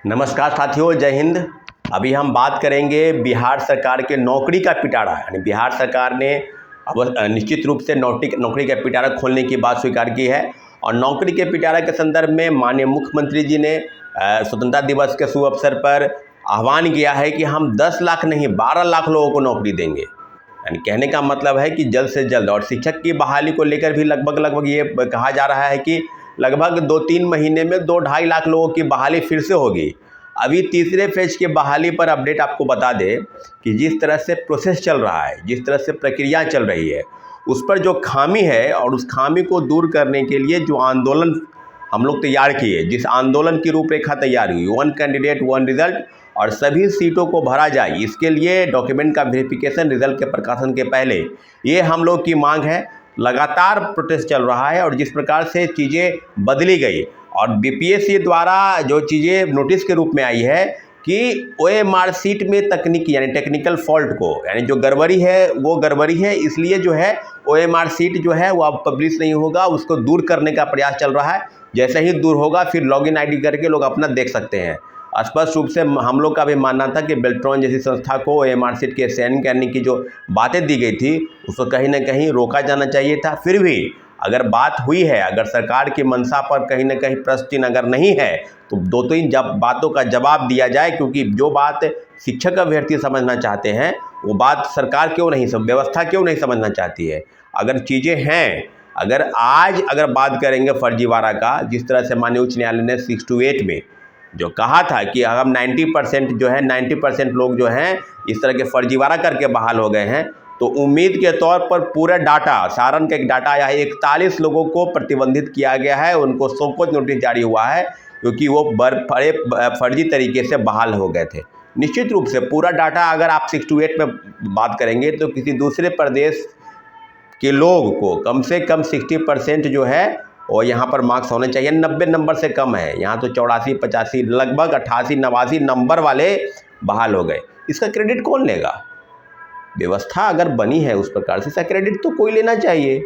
नमस्कार साथियों, जय हिंद। अभी हम बात करेंगे बिहार सरकार के नौकरी का पिटारा। यानी बिहार सरकार ने अब निश्चित रूप से नौकरी का पिटारा खोलने की बात स्वीकार की है। और नौकरी के पिटारा के संदर्भ में माननीय मुख्यमंत्री जी ने स्वतंत्रता दिवस के शुभ अवसर पर आह्वान किया है कि हम 10 लाख नहीं 12 लाख लोगों को नौकरी देंगे। यानी कहने का मतलब है कि जल्द से जल्द। और शिक्षक की बहाली को लेकर भी लगभग ये कहा जा रहा है कि लगभग 2-3 महीने में 2-2.5 लाख लोगों की बहाली फिर से होगी। अभी तीसरे फेज की बहाली पर अपडेट आपको बता दें कि जिस तरह से प्रोसेस चल रहा है, जिस तरह से प्रक्रिया चल रही है, उस पर जो खामी है और उस खामी को दूर करने के लिए जो आंदोलन हम लोग तैयार किए, जिस आंदोलन की रूपरेखा तैयार हुई, 1 कैंडिडेट 1 रिजल्ट और सभी सीटों को भरा जाए, इसके लिए डॉक्यूमेंट का वेरिफिकेशन रिजल्ट के प्रकाशन के पहले, ये हम लोग की मांग है। लगातार प्रोटेस्ट चल रहा है और जिस प्रकार से चीज़ें बदली गई और बीपीएससी द्वारा जो चीज़ें नोटिस के रूप में आई है कि ओएमआर सीट में तकनीकी यानी टेक्निकल फॉल्ट को, यानी जो गड़बड़ी है वो गड़बड़ी है, इसलिए जो है ओएमआर सीट जो है वो अब पब्लिश नहीं होगा, उसको दूर करने का प्रयास चल रहा है। जैसे ही दूर होगा फिर लॉगिन आईडी करके लोग अपना देख सकते हैं। स्पष्ट रूप से हम लोग का भी मानना था कि बेल्ट्रॉन जैसी संस्था को ओएमआर सीट के चयन करने की जो बातें दी गई थी उसको कहीं ना कहीं रोका जाना चाहिए था। फिर भी अगर बात हुई है, अगर सरकार की मंशा पर कहीं ना कहीं प्रश्न चिन्ह अगर नहीं है तो 2-3 बातों का जवाब दिया जाए, क्योंकि जो बात शिक्षक अभ्यर्थी समझना चाहते हैं वो बात सरकार क्यों नहीं व्यवस्था क्यों नहीं समझना चाहती है। अगर चीज़ें हैं, अगर बात करेंगे फर्जीवाड़ा का, जिस तरह से माननीय उच्च न्यायालय ने 6 to 8 में जो कहा था कि हम 90% जो है 90% लोग जो हैं इस तरह के फर्जीवाड़ा करके बहाल हो गए हैं, तो उम्मीद के तौर पर पूरा डाटा, सारण का एक डाटा आया है, 41 लोगों को प्रतिबंधित किया गया है, उनको सोकोज नोटिस जारी हुआ है क्योंकि वो बड़े फर्जी तरीके से बहाल हो गए थे। निश्चित रूप से पूरा डाटा अगर आप 6 to 8 में बात करेंगे तो किसी दूसरे प्रदेश के लोग को कम से कम 60% जो है और यहाँ पर मार्क्स होने चाहिए। 90 नंबर से कम है, यहाँ तो 84-85 लगभग 88-89 नंबर वाले बहाल हो गए। इसका क्रेडिट कौन लेगा? व्यवस्था अगर बनी है उस प्रकार से, इसका क्रेडिट तो कोई लेना चाहिए।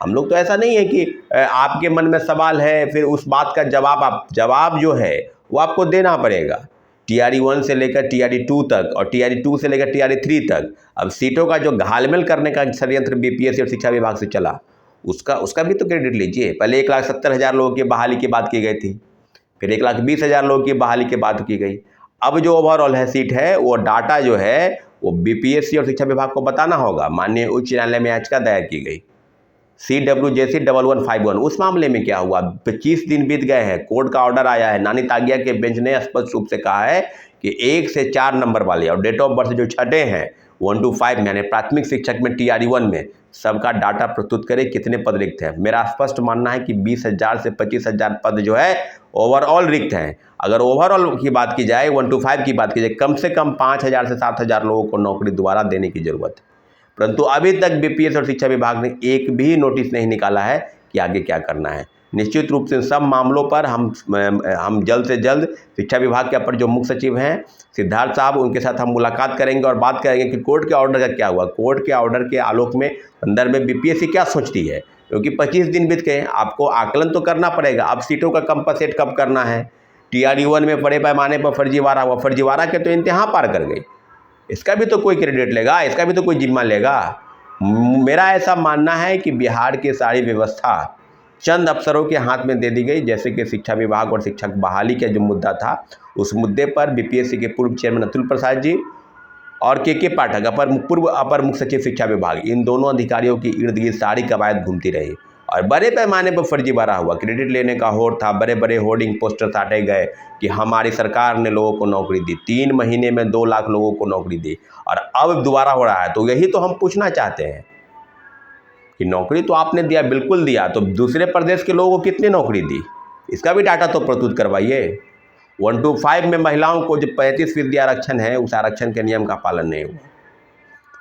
हम लोग तो ऐसा नहीं है कि आपके मन में सवाल है फिर उस बात का जवाब जो है वो आपको देना पड़ेगा। TRE 1 से लेकर TRE 2 तक और TRE 2 से लेकर TRE 3 तक अब सीटों का जो घालमेल करने का षड्यंत्र बीपीएससी और शिक्षा विभाग से चला, उसका भी तो क्रेडिट लीजिए। पहले 1,70,000 लोगों की बहाली की बात की गई थी, फिर 1,20,000 लोगों की बहाली की बात की गई। अब जो ओवरऑल है सीट है वो डाटा जो है वो बीपीएससी और शिक्षा विभाग को बताना होगा। माननीय उच्च न्यायालय में याचिका दायर की गई CWJC 1151। उस मामले में क्या हुआ? 25 दिन बीत गए हैं, कोर्ट का ऑर्डर आया है। नानी तागिया के बेंच ने स्पष्ट रूप से कहा है कि 1 से 4 नंबर वाले और डेट ऑफ बर्थ जो छठे हैं 1 to 5 में, यानी प्राथमिक शिक्षक में TRE 1 में सबका डाटा प्रस्तुत करे, कितने पद रिक्त हैं। मेरा स्पष्ट मानना है कि 20,000 से 25,000 पद जो है ओवरऑल रिक्त हैं। अगर ओवरऑल की बात की जाए, 1 to 5 की बात की जाए, कम से कम 5,000 से 7,000 लोगों को नौकरी दोबारा देने की जरूरत है। परंतु अभी तक बीपीएस और शिक्षा विभाग ने एक भी नोटिस नहीं निकाला है कि आगे क्या करना है। निश्चित रूप से सब मामलों पर हम जल्द से जल्द शिक्षा विभाग के अपर जो मुख्य सचिव हैं सिद्धार्थ साहब, उनके साथ हम मुलाकात करेंगे और बात करेंगे कि कोर्ट के ऑर्डर का क्या हुआ। कोर्ट के ऑर्डर के आलोक में अंदर में बीपीएससी क्या सोचती है, क्योंकि 25 दिन बीत गए, आपको आकलन तो करना पड़ेगा। अब सीटों का कंपनसेट कब करना है? TRE 1 में बड़े पैमाने पर फर्जीवाड़ा हुआ, फर्जीवाड़ा के तो इंतहा पार कर गई, इसका भी तो कोई क्रेडिट लेगा, इसका भी तो कोई जिम्मा लेगा। मेरा ऐसा मानना है कि बिहार की सारी व्यवस्था चंद अफसरों के हाथ में दे दी गई। जैसे कि शिक्षा विभाग और शिक्षक बहाली का जो मुद्दा था, उस मुद्दे पर बीपीएससी के पूर्व चेयरमैन अतुल प्रसाद जी और के पाठक पूर्व अपर मुख्य सचिव शिक्षा विभाग, इन दोनों अधिकारियों की इर्द गिर्द सारी कवायद घूमती रही और बड़े पैमाने पर फर्जीवाड़ा हुआ। क्रेडिट लेने का होड़ था, बड़े बड़े होर्डिंग पोस्टर साटे गए कि हमारी सरकार ने लोगों को नौकरी दी, 3 महीने में 2 लाख लोगों को नौकरी दी और अब दोबारा हो रहा है। तो यही तो हम पूछना चाहते हैं कि नौकरी तो आपने दिया, बिल्कुल दिया, तो दूसरे प्रदेश के लोगों को कितनी नौकरी दी, इसका भी डाटा तो प्रस्तुत करवाइए। 1 to 5 में महिलाओं को जो 35% आरक्षण है, उस आरक्षण के नियम का पालन नहीं हुआ।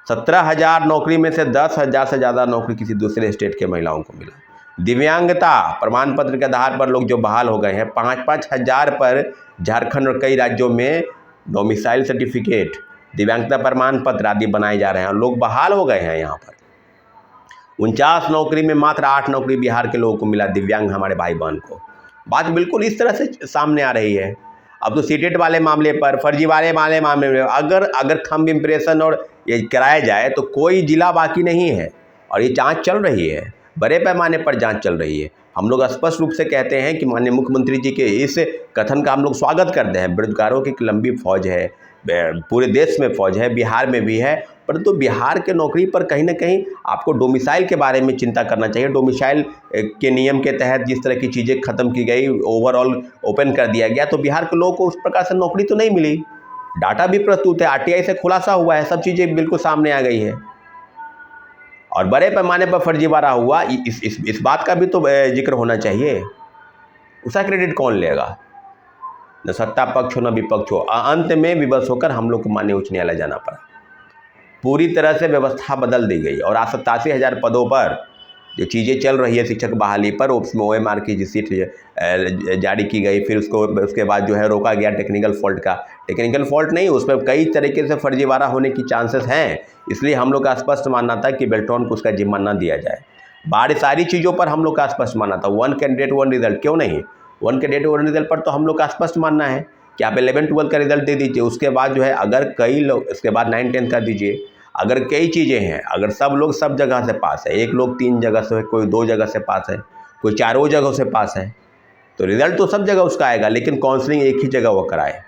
17,000 नौकरी में से 10,000 से ज़्यादा नौकरी किसी दूसरे स्टेट के महिलाओं को मिला। दिव्यांगता प्रमाण पत्र के आधार पर लोग जो बहाल हो गए हैं, 5-5 हज़ार पर झारखंड और कई राज्यों में डोमिसाइल सर्टिफिकेट, दिव्यांगता प्रमाण पत्र आदि बनाए जा रहे हैं और लोग बहाल हो गए हैं। यहाँ पर 49 नौकरी में मात्र 8 नौकरी बिहार के लोगों को मिला, दिव्यांग हमारे भाई बहन को। बात बिल्कुल इस तरह से सामने आ रही है। अब तो सीटेट वाले मामले पर, फर्जीवाड़े वाले मामले में अगर थंब इम्प्रेशन और ये कराया जाए तो कोई जिला बाकी नहीं है। और ये जांच चल रही है, बड़े पैमाने पर जांच चल रही है। हम लोग स्पष्ट रूप से कहते हैं कि माननीय मुख्यमंत्री जी के इस कथन का हम लोग स्वागत करते हैं। बेरोजगारों की लंबी फौज है, पूरे देश में फौज है, बिहार में भी है, परंतु बिहार के नौकरी पर कहीं ना कहीं आपको डोमिसाइल के बारे में चिंता करना चाहिए। डोमिसाइल के नियम के तहत जिस तरह की चीज़ें ख़त्म की गई, ओवरऑल ओपन कर दिया गया, तो बिहार के लोगों को उस प्रकार से नौकरी तो नहीं मिली। डाटा भी प्रस्तुत है, आरटीआई से खुलासा हुआ है, सब चीज़ें बिल्कुल सामने आ गई है। और बड़े पैमाने पर फर्जीवाड़ा हुआ, इस बात का भी तो जिक्र होना चाहिए। उसका क्रेडिट कौन लेगा? न सत्ता पक्ष हो न विपक्ष हो। अंत में विवश होकर हम लोग को माननीय उच्च न्यायालय जाना पड़ा। पूरी तरह से व्यवस्था बदल दी गई और आज 87,000 पदों पर जो चीज़ें चल रही है शिक्षक बहाली पर, उसमें OMR की जो सीट जारी की गई, फिर उसके बाद जो है रोका गया टेक्निकल फॉल्ट नहीं, उसमें कई तरीके से फर्जीवाड़ा होने की चांसेस हैं। इसलिए हम लोग का स्पष्ट मानना था कि बेल्ट्रॉन को उसका जिम्मा न दिया जाए। बाकी सारी चीज़ों पर हम लोग का स्पष्ट मानना था। 1 कैंडिडेट 1 रिजल्ट क्यों नहीं? 1 कैंडिडेट 1 रिजल्ट पर तो हम लोग का स्पष्ट मानना है कि आप 11-12 का रिजल्ट दे दीजिए। उसके बाद जो है अगर कई लोग, उसके बाद 9-10 का दीजिए। अगर कई चीज़ें हैं, अगर सब लोग सब जगह से पास है, एक लोग 3 जगह से, कोई 2 जगह से पास है, कोई 4 जगहों से पास है, तो रिजल्ट तो सब जगह उसका आएगा, लेकिन काउंसलिंग एक ही जगह वो कराए।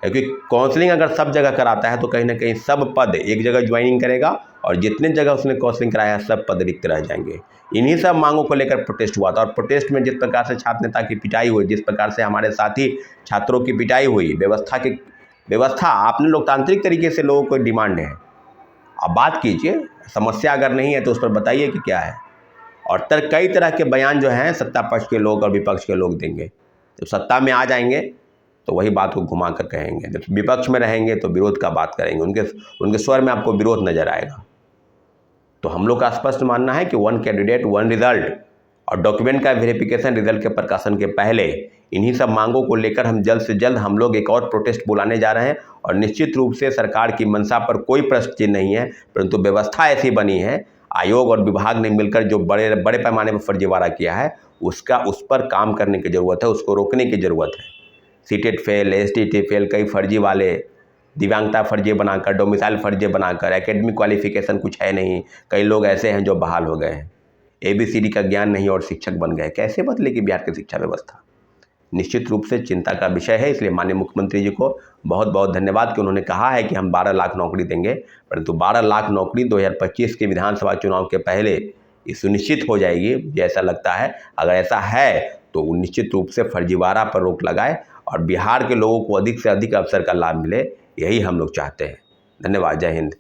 क्योंकि काउंसलिंग अगर सब जगह कराता है तो कहीं ना कहीं सब पद एक जगह ज्वाइनिंग करेगा और जितने जगह उसने काउंसलिंग कराया है सब पद रिक्त रह जाएंगे। इन्हीं सब मांगों को लेकर प्रोटेस्ट हुआ था। और प्रोटेस्ट में जिस प्रकार से छात्र नेता की पिटाई हुई, जिस प्रकार से हमारे साथी छात्रों की पिटाई हुई, व्यवस्था आपने लोकतांत्रिक तरीके से लोगों को डिमांड है, आप बात कीजिए, समस्या अगर नहीं है तो उस पर बताइए कि क्या है। और कई तरह के बयान जो हैं सत्ता पक्ष के लोग और विपक्ष के लोग देंगे। जब सत्ता में आ जाएंगे तो वही बात को घुमा कर कहेंगे, जब विपक्ष में रहेंगे तो विरोध का बात करेंगे, उनके स्वर में आपको विरोध नज़र आएगा। तो हम लोग का स्पष्ट मानना है कि 1 कैंडिडेट 1 रिजल्ट और डॉक्यूमेंट का वेरिफिकेशन रिजल्ट के प्रकाशन के पहले, इन्हीं सब मांगों को लेकर हम जल्द से जल्द हम लोग एक और प्रोटेस्ट बुलाने जा रहे हैं। और निश्चित रूप से सरकार की मंशा पर कोई प्रश्न चिन्ह नहीं है, परंतु व्यवस्था ऐसी बनी है, आयोग और विभाग ने मिलकर जो बड़े पैमाने पर फर्जीवाड़ा किया है, उस पर काम करने की ज़रूरत है, उसको रोकने की ज़रूरत है। सीटेट फेल, STT फेल, कई फर्जी वाले, दिव्यांगता फर्जी बनाकर, डोमिसाइल फर्जी बनाकर, एकेडमिक क्वालिफिकेशन कुछ है नहीं, कई लोग ऐसे हैं जो बहाल हो गए हैं, ABCD का ज्ञान नहीं और शिक्षक बन गए। कैसे बदलेगी बिहार की शिक्षा व्यवस्था? निश्चित रूप से चिंता का विषय है। इसलिए माननीय मुख्यमंत्री जी को बहुत बहुत धन्यवाद कि उन्होंने कहा है कि हम 12 लाख नौकरी देंगे, परंतु 12 लाख नौकरी 2025 के विधानसभा चुनाव के पहले ये सुनिश्चित हो जाएगी, मुझे ऐसा लगता है। अगर ऐसा है तो निश्चित रूप से फर्जीवाड़ा पर रोक लगाए और बिहार के लोगों को अधिक से अधिक अवसर का लाभ मिले, यही हम लोग चाहते हैं। धन्यवाद। जय हिंद।